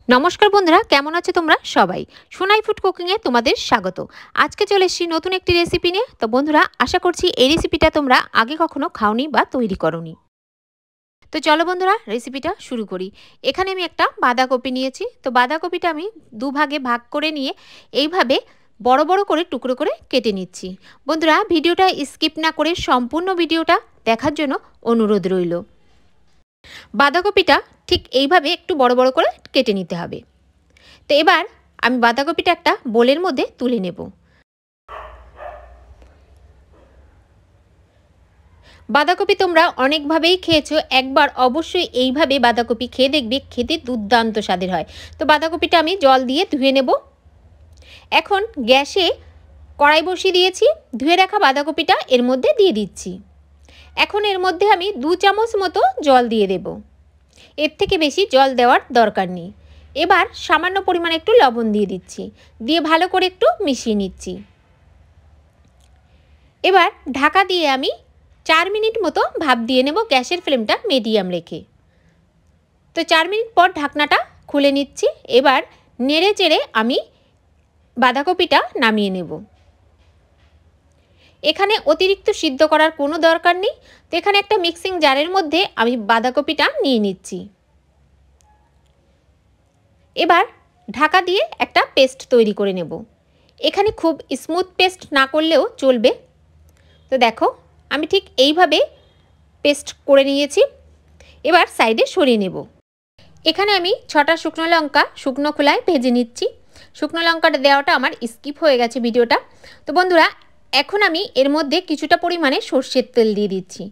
নমস্কার বন্ধুরা, কেমন আছো তোমরা সবাই? সোনাই ফুড কুকিং এ তোমাদের স্বাগত। আজকে চলে এসেছি নতুন একটি রেসিপি নিয়ে। তো বন্ধুরা, আশা করছি এই রেসিপিটা তোমরা আগে কখনো খাওনি বা তৈরি করোনি। তো চলো বন্ধুরা, রেসিপিটা শুরু করি। এখানে আমি একটা বাঁধাকপি নিয়েছি। তো বাঁধাকপিটা আমি দুভাগে ভাগ করে নিয়ে এইভাবে বড় বড় করে টুকরো করে কেটে নিচ্ছি। বন্ধুরা, ভিডিওটা স্কিপ না করে সম্পূর্ণ ভিডিওটা দেখার জন্য অনুরোধ রইল। বাঁধাকপিটা ঠিক এইভাবে একটু বড় বড় করে কেটে নিতে হবে। তো এবার আমি বাঁধাকপিটা একটা বোলের মধ্যে তুলে নেব। বাঁধাকপি তোমরা অনেকভাবেই খেয়েছো, একবার অবশ্যই এইভাবে বাঁধাকপি খেয়ে দেখবে, খেতে দুর্দান্ত স্বাদের হয়। তো বাঁধাকপিটা আমি জল দিয়ে ধুয়ে নেব। এখন গ্যাসে কড়াই বসিয়ে দিয়েছি, ধুয়ে রাখা বাঁধাকপিটা এর মধ্যে দিয়ে দিচ্ছি। এখন এর মধ্যে আমি 2 চামচ মতো জল দিয়ে দেব। এর থেকে বেশি জল দেওয়ার দরকার নেই। এবার সামান্য পরিমাণে একটু লবণ দিয়ে দিচ্ছি, দিয়ে ভালো করে একটু মিশিয়ে নিচ্ছি। এবার ঢাকা দিয়ে আমি 4 মিনিট মতো ভাপ দিয়ে নেব, গ্যাসের ফ্লেমটা মিডিয়াম রেখে। তো 4 মিনিট পর ঢাকনাটা খুলে নিচ্ছি। এবার নেড়ে চেড়ে আমি বাঁধাকপিটা নামিয়ে নেব। এখানে অতিরিক্ত সিদ্ধ করার কোনো দরকার নেই। তো এখানে একটা মিক্সিং জারের মধ্যে আমি বাঁধাকপিটা নিয়ে নিচ্ছি। এবার ঢাকা দিয়ে একটা পেস্ট তৈরি করে নেব। এখানে খুব স্মুথ পেস্ট না করলেও চলবে। তো দেখো, আমি ঠিক এইভাবে পেস্ট করে নিয়েছি। এবার সাইডে সরিয়ে নেব। এখানে আমি 6টা শুকনো লঙ্কা শুকনো খোলায় ভেজে নিচ্ছি। শুকনো লঙ্কাটা দেওয়াটা আমার স্কিপ হয়ে গেছে ভিডিওটা। তো বন্ধুরা, এখন আমি এর মধ্যে কিছুটা পরিমাণে সর্ষের তেল দিয়ে দিচ্ছি।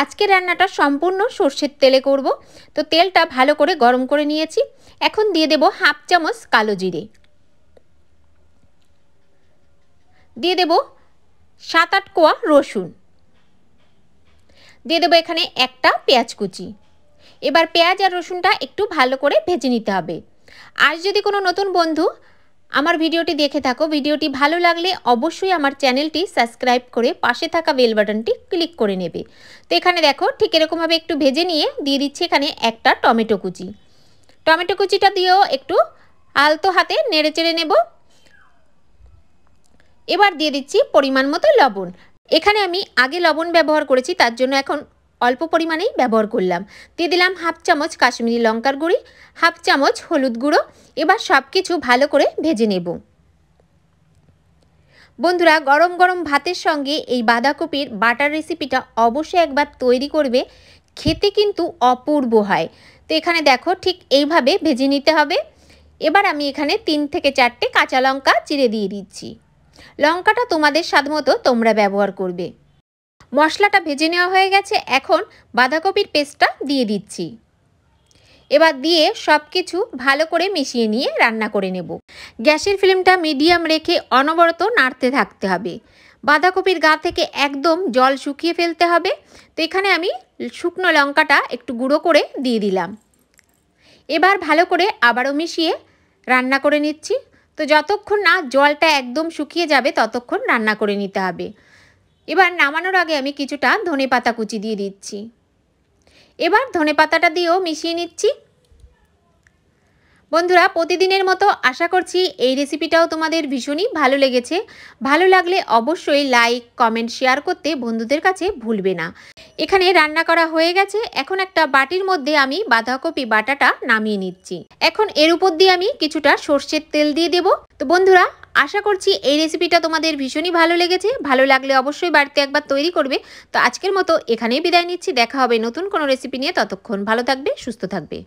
আজকের রান্নাটা সম্পূর্ণ সর্ষের তেলে করব। তো তেলটা ভালো করে গরম করে নিয়েছি। এখন দিয়ে দেব হাফ চামচ কালো জিরে, দিয়ে দেব 7-8 কোয়া রসুন, দিয়ে দেবো এখানে একটা পেঁয়াজ কুচি। এবার পেঁয়াজ আর রসুনটা একটু ভালো করে ভেজে নিতে হবে। আর যদি কোনো নতুন বন্ধু আমার ভিডিওটি দেখে থাকো, ভিডিওটি ভালো লাগলে অবশ্যই আমার চ্যানেলটি সাবস্ক্রাইব করে পাশে থাকা বেল বাটনটি ক্লিক করে নেবে। তো এখানে দেখো, ঠিক এরকমভাবে একটু ভেজে নিয়ে দিয়ে দিচ্ছি এখানে একটা টমেটো কুচি। টমেটো কুচিটা দিয়েও একটু আলতো হাতে নেড়ে চেড়ে নেব। এবার দিয়ে দিচ্ছি পরিমাণ মতো লবণ। এখানে আমি আগে লবণ ব্যবহার করেছি, তার জন্য এখন অল্প পরিমাণেই ব্যবহার করলাম। দিয়ে দিলাম হাফ চামচ কাশ্মীরি লঙ্কার গুঁড়ি, হাফ চামচ হলুদ গুঁড়ো। এবার সব কিছু ভালো করে ভেজে নেব। বন্ধুরা, গরম গরম ভাতের সঙ্গে এই বাঁধাকপির বাটার রেসিপিটা অবশ্যই একবার তৈরি করবে, খেতে কিন্তু অপূর্ব হয়। তো এখানে দেখো, ঠিক এইভাবে ভেজে নিতে হবে। এবার আমি এখানে 3 থেকে 4টে কাঁচা লঙ্কা চিড়ে দিয়ে দিচ্ছি। লঙ্কাটা তোমাদের স্বাদমতো তোমরা ব্যবহার করবে। মশলাটা ভেজে নেওয়া হয়ে গেছে। এখন বাঁধাকপির পেস্টটা দিয়ে দিচ্ছি। এবার দিয়ে সব কিছু ভালো করে মিশিয়ে নিয়ে রান্না করে নেব। গ্যাসের ফ্লেমটা মিডিয়াম রেখে অনবরত নাড়তে থাকতে হবে। বাঁধাকপির গা থেকে একদম জল শুকিয়ে ফেলতে হবে। তো এখানে আমি শুকনো লঙ্কাটা একটু গুঁড়ো করে দিয়ে দিলাম। এবার ভালো করে আবারও মিশিয়ে রান্না করে নিচ্ছি। তো যতক্ষণ না জলটা একদম শুকিয়ে যাবে ততক্ষণ রান্না করে নিতে হবে। এবার নামানোর আগে আমি কিছুটা ধনেপাতা কুচি দিয়ে দিচ্ছি। এবার ধনেপাতাটা দিয়েও মিশিয়ে নিচ্ছি। বন্ধুরা, প্রতিদিনের মতো আশা করছি এই রেসিপিটাও তোমাদের ভীষণই ভালো লেগেছে। ভালো লাগলে অবশ্যই লাইক, কমেন্ট, শেয়ার করতে বন্ধুদের কাছে ভুলবে না। এখানে রান্না করা হয়ে গেছে। এখন একটা বাটির মধ্যে আমি বাঁধাকপি বাটাটা নামিয়ে নিচ্ছি। এখন এর উপর দিয়ে আমি কিছুটা সর্ষের তেল দিয়ে দেব। তো বন্ধুরা, আশা করছি এই রেসিপিটা তোমাদের ভীষণই ভালো লেগেছে। ভালো লাগলে অবশ্যই বাড়িতে একবার তৈরি করবে। তো আজকের মতো এখানেই বিদায় নিচ্ছি। দেখা হবে নতুন কোনো রেসিপি নিয়ে। ততক্ষণ ভালো থাকবে, সুস্থ থাকবে।